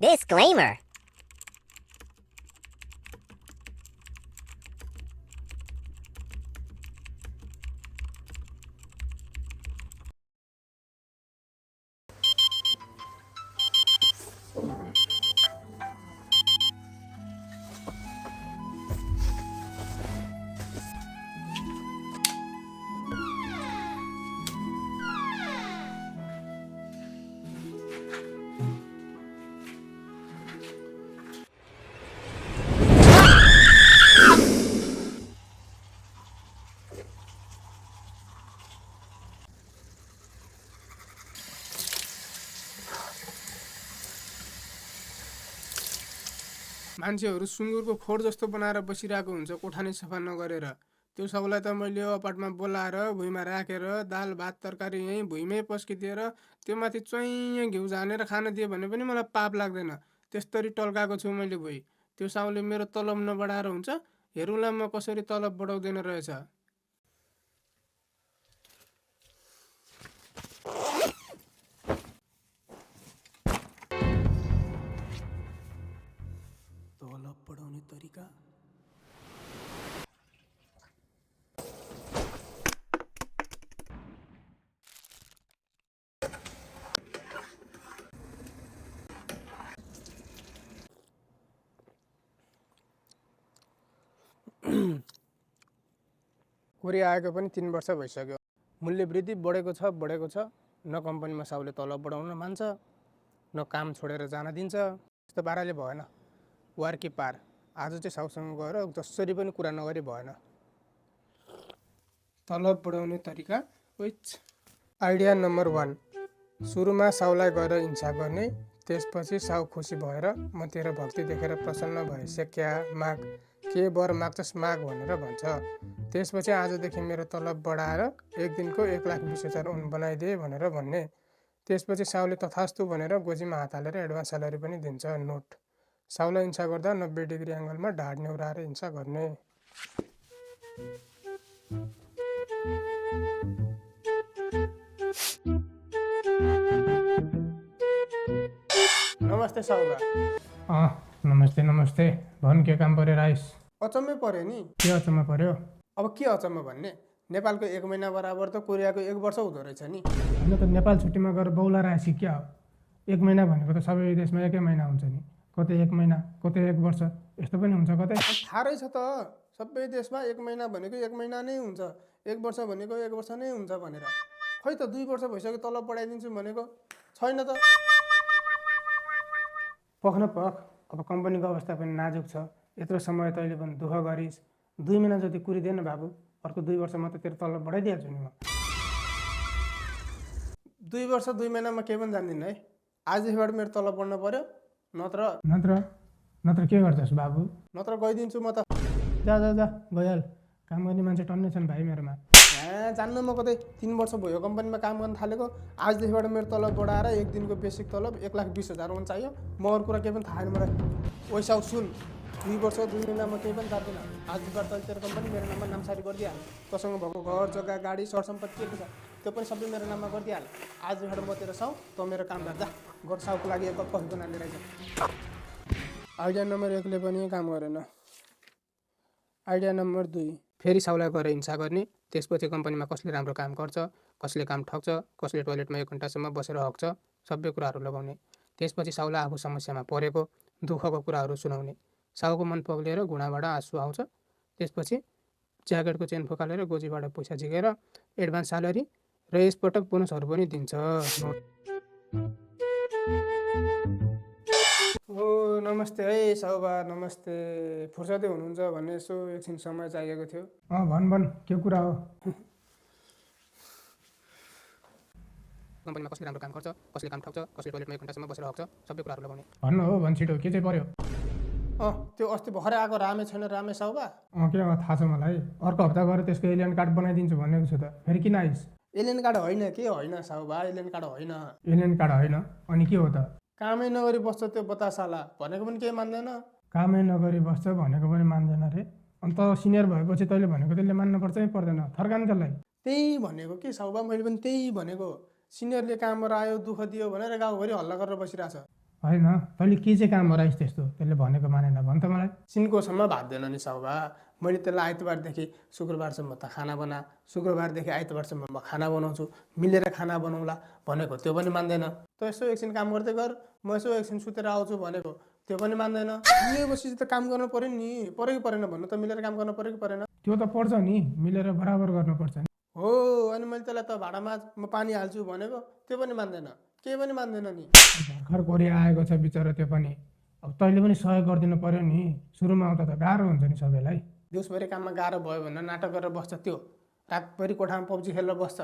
Disclaimer. मान्छेहरू सुँगुरको खोर जस्तो बनाएर बसिरहेको हुन्छ कोठा नै सफा नगरेर। त्यो सबलाई त मैले अपार्टमा बोलाएर भुइँमा राखेर दाल भात तरकारी यहीँ भुइँमै पस्किदिएर त्यो माथि चैँ घिउ झानेर खान दियो भने पनि मलाई पाप लाग्दैन। त्यस्तरी टल्काएको छु मैले भुइँ। त्यो साउले मेरो तलब नबढाएर हुन्छ, हेरौँला म कसरी तलब बढाउँदैन रहेछ। तलब बढाउने तरिका कोरिया आएको पनि 3 वर्ष भइसक्यो। मूल्य वृद्धि बढेको छ। न कम्पनीमा साउले तलब बढाउन मान्छ, न काम छोडेर जान दिन्छ। यस्तो पाराले भएन। वार कि पार। आज चाहिँ साउसँग गएर जसरी पनि कुरा नगरी भएन। तलब बढाउने तरिका आइडिया नम्बर 1। सुरुमा साउलाई गएर हिंसा गर्ने, त्यसपछि साउ खुसी भएर म तेरो भक्ति देखेर प्रसन्न भएछ क्या माग, के वर माग्छस् माग भनेर भन्छ। त्यसपछि आजदेखि मेरो तलब बढाएर एक दिनको 1,20,000 उन बनाइदिए भनेर भन्ने। त्यसपछि साउले तथास्तु भनेर गोजीमा हात हालेर एडभान्स स्यालेरी पनि दिन्छ। नोट: साउलाई हिंसा गर्दा 90 डिग्री एङ्गलमा ढाड नेउराएर हिंसा गर्ने। नमस्ते साउबा। नमस्ते। भन् के काम परेर आइस? अचम्मै पर्यो नि। के अचम्म पर्यो? अब के अचम्म भन्ने, नेपालको 1 महिना बराबर त कोरियाको 1 वर्ष हुँदो रहेछ नि। होइन त नेपाल छुट्टीमा गएर बौलाएर आइस क्या हो? 1 महिना भनेको त सबै देशमा 1 महिना हुन्छ नि। कतै 1 महिना, कतै 1 वर्ष, यस्तो पनि हुन्छ कतै। थाहा रहेछ त, सबै देशमा 1 महिना भनेको 1 महिना नै हुन्छ, 1 वर्ष भनेको 1 वर्ष नै हुन्छ भनेर। खै त 2 वर्ष भइसक्यो तलब बढाइदिन्छु भनेको छैन त। पख न पख, अब कम्पनीको अवस्था पनि नाजुक छ। यत्रो समय तैँले पनि दुःख गरिस्। 2 महिना जति कुरिदिएन बाबु, अर्को 2 वर्षमा त तेरो तलब बढाइदिइहाल्छु नि म। 2 वर्ष 2 महिनामा केही पनि जान्दिनँ है। आजदेखिबाट मेरो तलब बढ्न पर्यो, नत्र के गर्छस् बाबु? नत्र गइदिन्छु म त। जा गइहाल। काम गर्ने मान्छे टन्नै छन् भाइ मेरोमा। जान्न म कतै। 3 वर्ष भयो कम्पनीमा काम गर्न थालेको। आजदेखिबाट मेरो तलब बढाएर एक दिनको बेसिक तलब 1,20,000 हुन चाहियो। म अरू कुरा केही पनि थाहा छैन मलाई। ओइसाउ सुन, 2 वर्ष 2 महिनामा केही पनि जान्दिनँ। आजदेखिबाट तैँले तेरो कम्पनी मेरो नाममा नामसारी गरिदिइहाल। तँसँग भएको घर जग्गा गाडी सरसम्पत्ति के के छ त्यो पनि सबै मेरो नाममा गरिदिइहाल। आजदेखिबाट म तेरो साउ, तँ मेरो काम गर्दा घर साउको लागि एक कप कफी बनाएर रहेछ। आइडिया नम्बर 1 ले पनि काम गरेन। Idea number 2। फेरि साउलाई गएर हिंसा गर्ने, त्यसपछि कम्पनीमा कसले राम्रो काम गर्छ, कसले काम ठग्छ, कसले टोयलेटमा 1 घन्टासम्म बसेर हग्छ, सबै कुराहरू लगाउने। त्यसपछि साउलाई आफू समस्यामा परेको दुःखको कुराहरू सुनाउने। साउको मन पग्लिएर घुँडाबाट आँसु आउँछ। त्यसपछि ज्याकेटको चेन फुकालेर गोजीबाट पैसा झिकेर एडभान्स स्यालेरी र यसपटक बोनसहरू पनि दिन्छ। ओ नमस्ते है साउबा, नमस्ते। फुर्सदै हुनुहुन्छ भने यसो एकछिन समय चाहिएको थियो। भन् के कुरा हो? कम्पनीमा कसले राम्रो काम गर्छ, कसले काम ठग्छ, कसले टोयलेटमा 1 घन्टासम्म बसेर हग्छ, सबै कुराहरू लगाउने। भन्न हो, भन् छिटो, के चाहिँ पर्यो? त्यो अस्ति भर्खरै आएको रामे छैन रामे साउबा? के हो थाहा छ मलाई। अर्को हप्ता गएर त्यसको एलियन कार्ड बनाइदिन्छु भनेको छु त। फेरि किन आइस? एलियन कार्ड होइन के होइन साउबा, एलियन कार्ड होइन। एलियन कार्ड होइन अनि के हो त? कामै नगरी बस्छ त्यो बतासाला, भनेको पनि केही मान्दैन। कामै नगरी बस्छ भनेको पनि मान्दैन रे। अन्त सिनियर भएपछि तैँले भनेको त्यसले मान्नुपर्छ है पर्दैन? थर्कान त्यसलाई। त्यही भनेको के साउबा, मैले पनि त्यही भनेको। सिनियरले कामबाट आयो दुःख दियो भनेर गाउँभरि हल्ला गरेर बसिरहेछ। होइन तैँले के चाहिँ काम गराइस् त्यस्तो त्यसले भनेको मानेन भन् त मलाई। सिन्कोसम्म भाग्दैन नि साउबा। मैले त्यसलाई आइतबारदेखि शुक्रबारसम्म त खाना बना, शुक्रबारदेखि आइतबारसम्म म खाना बनाउँछु, मिलेर खाना बनाउँला भनेको त्यो पनि मान्दैन। त यसो एकछिन काम गर्दै गर, म यसो एकछिन सुतेर आउँछु भनेको त्यो पनि मान्दैन। मिलेपछि त काम गर्नु पऱ्यो नि, पऱ्यो कि परेन भन्नु त, मिलेर काम गर्नु पऱ्यो कि परेन? त्यो त पर्छ नि, मिलेर बराबर गर्नुपर्छ नि। हो, अनि मैले त्यसलाई त भाडामा म पानी हाल्छु भनेको त्यो पनि मान्दैन, केही पनि मान्दैन नि। भर्खर कोरिया आएको छ बिचरा त्यो पनि, अब तैँले पनि सहयोग गरिदिनु पर्यो नि। सुरुमा आउँदा त गाह्रो हुन्छ नि सबैलाई। दिउँसभरि काममा गाह्रो भयो भने नाटक गरेर बस्छ त्यो, रातभरि कोठामा पब्जी खेलेर बस्छ,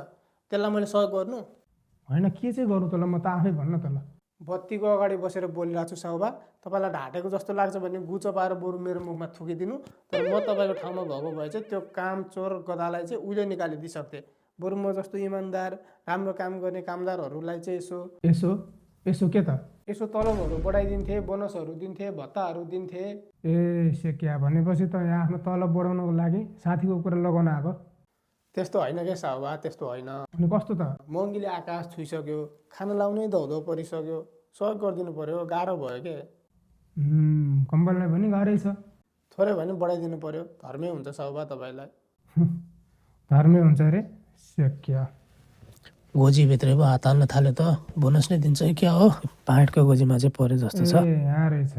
त्यसलाई मैले सहयोग गर्नु? होइन के चाहिँ गरौँ त ल, म त आफै भन्न त ल। बत्तीको अगाडि बसेर बोलिरहेको छु साउबा, तपाईँलाई ढाँटेको जस्तो लाग्छ भने गुचो पाएर बरु मेरो मुखमा थुकिदिनु। तर म तपाईँको ठाउँमा भएको भए चाहिँ त्यो काम चोर गधालाई चाहिँ उहिले निकालिदिइसक्थेँ। बरु म जस्तो इमान्दार राम्रो काम गर्ने कामदारहरूलाई चाहिँ यसो यसो यसो के त? यसो तलबहरू बढाइदिन्थे, बोनसहरू दिन्थे, भत्ताहरू दिन्थे। ए सेक्या, भनेपछि त यहाँ आफ्नो तलब बढाउनको लागि साथीको कुरा लगाउन आएको। त्यस्तो होइन क्या साउबा, त्यस्तो होइन। अनि कस्तो त? महँगीले आकाश छुइसक्यो, खाना लाउनै धौधौ परिसक्यो, सहयोग गरिदिनु पर्यो, गाह्रो भयो के। कम्पनीलाई पनि गाह्रै छ। थोरै भए पनि बढाइदिनु पर्यो, धर्मै हुन्छ साउबा तपाईँलाई। धर्मै हुन्छ अरे सेक्या। गोजीभित्रै पो हात हाल्न थाल्यो त, बोनस नै दिन्छ कि क्या हो? पाँटको गोजीमा चाहिँ पऱ्यो जस्तो छ। ए यहाँ रहेछ।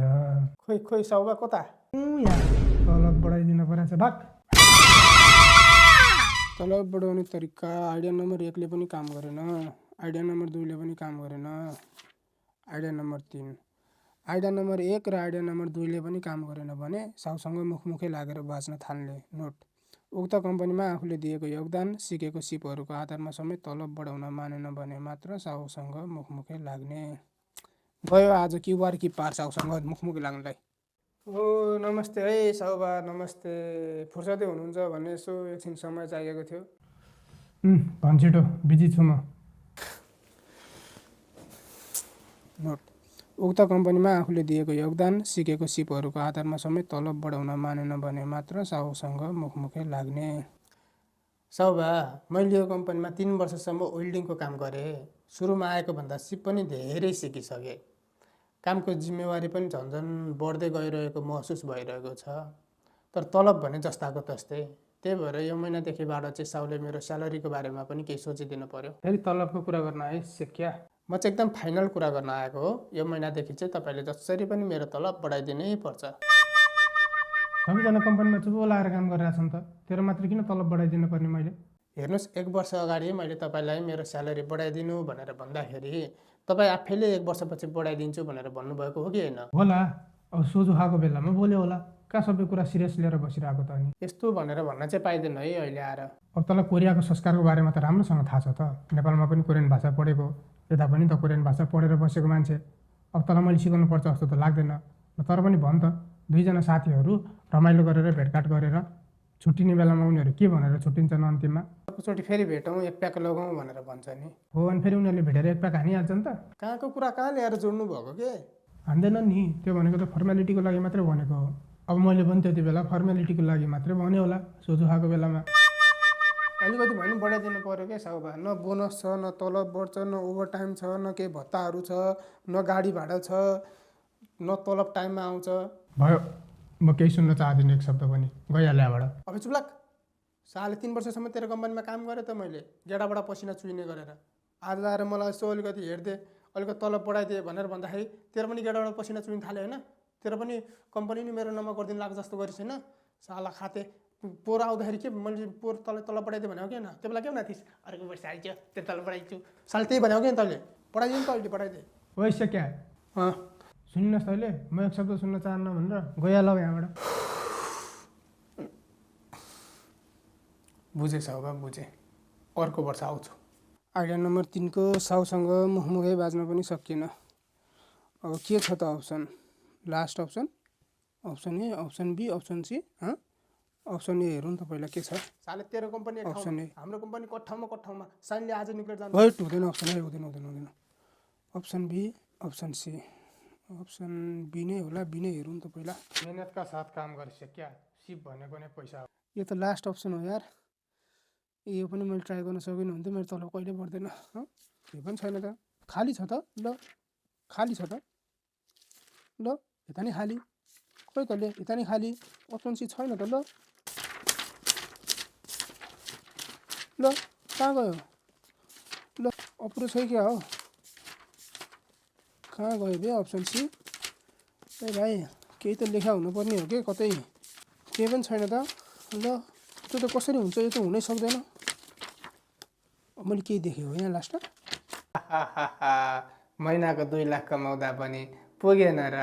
खोइ खोइ साउबा कता? यहाँ तलब बढाइदिनु परेछ भाग। तलब बढाउने तरिका आइडिया नम्बर 1 ले पनि काम गरेन, आइडिया नम्बर 2 ले पनि काम गरेन, आइडिया नम्बर 3, आइडिया नम्बर 1 र आइडिया नम्बर 2 ले पनि काम गरेन भने साउसँग मुखमुखै लागेर बाँच्न थाल्ने। नोट: उक्त कम्पनीमा आफूले दिएको योगदान, सिकेको सिपहरूको आधारमा समेत तलब बढाउन मानेन भने मात्र साउसँग मुखमुखै लाग्ने। गयो आज क्युआर कि पार साउसँग मुखमुखै लाग्नलाई। ओ नमस्ते है साउबा, नमस्ते। फुर्सदै हुनुहुन्छ भने यसो एकछिन समय चाहिएको थियो। भन् छिटो, बिजी छु म। नोट: उक्त कम्पनीमा आफूले दिएको योगदान, सिकेको सिपहरूको आधारमा समेत तलब बढाउन मानेन भने मात्र साउसँग मुखमुखै लाग्ने। साउबा, मैले यो कम्पनीमा 3 वर्षसम्म वेल्डिङको काम गरेँ। सुरुमा आएको भन्दा सिप पनि धेरै सिकिसकेँ। कामको जिम्मेवारी पनि झन्झन बढ्दै गइरहेको महसुस भइरहेको छ। तर तलब भने जस्ताको तस्तै। त्यही भएर यो महिनादेखिबाट चाहिँ साउले मेरो स्यालेरीको बारेमा पनि केही सोचिदिनु पर्यो। फेरि तलबको कुरा गर्न है सेक्या? म चाहिँ एकदम फाइनल कुरा गर्न आएको हो। यो महिनादेखि चाहिँ तपाईँले जसरी पनि मेरो तलब बढाइदिनै पर्छ। सबैजना कम्पनीमा चुप लाएर काम गरिरहेछन् त, तेरो मात्र किन तलब बढाइदिनु पर्ने मैले? हेर्नुहोस्, 1 वर्ष अगाडि मैले तपाईँलाई मेरो स्यालेरी बढाइदिनु भनेर भन्दाखेरि तपाईँ आफैले 1 वर्षपछि बढाइदिन्छु भनेर भन्नुभएको हो कि होइन? होला, अब सोझो खाएको बेलामा बोल्यो होला। कहाँ सबै कुरा सिरियस लिएर बसिरहेको त अनि? यस्तो भनेर भन्न चाहिँ पाइँदैन है अहिले आएर। अब तँलाई कोरियाको संस्कारको बारेमा त राम्रोसँग थाहा छ त। नेपालमा पनि कोरियन भाषा पढेको, यता पनि त कोरियन भाषा पढेर बसेको मान्छे। अब तँलाई मैले सिकाउनु पर्छ जस्तो त लाग्दैन। तर पनि भन् त, दुईजना साथीहरू रमाइलो गरेर भेटघाट गरेर छुट्टिने बेलामा उनीहरू के भनेर छुट्टिन्छन् अन्तिममा? अर्कोचोटि फेरि भेटौँ, एक प्याक लगाउँ भनेर भन्छ नि। हो, अनि फेरि उनीहरूले भेटेर एक प्याक हानिहाल्छन् त। कहाँको कुरा कहाँ ल्याएर जोड्नु भएको के? हान्दैनन् नि, त्यो भनेको त फर्मेलिटीको लागि मात्रै भनेको हो। अब मैले पनि त्यति बेला फर्मेलिटीको लागि मात्रै भने होला, सोझो खाएको बेलामा। अलिकति भए पनि बढाइदिनु पऱ्यो क्या साउबा। न बोनस छ, न तलब बढ्छ, न ओभरटाइम छ, न केही भत्ताहरू छ, न गाडी भाडा छ, न तलब टाइममा आउँछ। भयो, म केही सुन्न चाहदिनँ एक शब्द पनि, गइहाल्यो यहाँबाट। अब चुप्लाक, साले 3 वर्षसम्म तेरो कम्पनीमा काम गरेँ त मैले, गेडाबाट पसिना चुइने गरेर। आज आएर मलाई यसो अलिकति हेर्दे, अलिकति तलब बढाइदिए भनेर भन्दाखेरि तेरो पनि गेडाबाट पसिना चुइन थाल्यो होइन? तेरो पनि कम्पनी नि मेरो नाममा गरिदिनु लाग्छ जस्तो गरिस् होइन? साला खाते पोहोर आउँदाखेरि के मैले पोहोर तलब बढाइदियो भनेको कि होइन? त्यो बेला के हुन थिइस्? अर्को वर्ष आइज त्यो तलब बढाइदिन्छु साल, त्यही भनेको कि तैँले? बढाइदिनु नि त अहिले, बढाइदिए। वैसे क्या सुन्नुहोस् तैँले, म एक शब्द सुन्न चाहन्न भनेर गइहाल्यो यहाँबाट। बुझेँ साउबा, बुझेँ। अर्को वर्ष आउँछु। आइडिया नम्बर 3 को साउसँग मुखमुखै बाँच्न पनि सकिएन। अब के छ त option? Last option, option A, option B, option C. Option A हेरौँ त पहिला के छ। साले तेरो कम्पनी अप्सन ए, हाम्रो कम्पनी कठाउँमा साइनले आज निक्लेर जान्छ। हुँदैन, अप्सन ए हुँदैन। Option B, option C. Option B नै होला, बी नै हेरौँ त पहिला। मेहनतका साथ काम गरिस् क्या, सिप भनेको नै पैसा हो। यो त लास्ट अप्सन हो यार। यो पनि मैले ट्राई गर्न सकिनँ भने त मेरो तलब कहिले बढ्दैन। यो पनि छैन त, खाली छ त। ल खाली छ त। ल यता नि खाली खोइ त ले यता नि खाली अप्सन सी छैन त ल ल कहाँ गयो ल अप्रो छ क्या हो कहाँ गयो बे अप्सन सी ए भाइ केही त लेखा हुनुपर्ने हो कि कतै केही पनि छैन त ल त्यो त कसरी हुन्छ यो त हुनै सक्दैन मैले केही देखेँ हो यहाँ लास्टमा महिनाको 2 लाख कमाउँदा पनि पुगेन र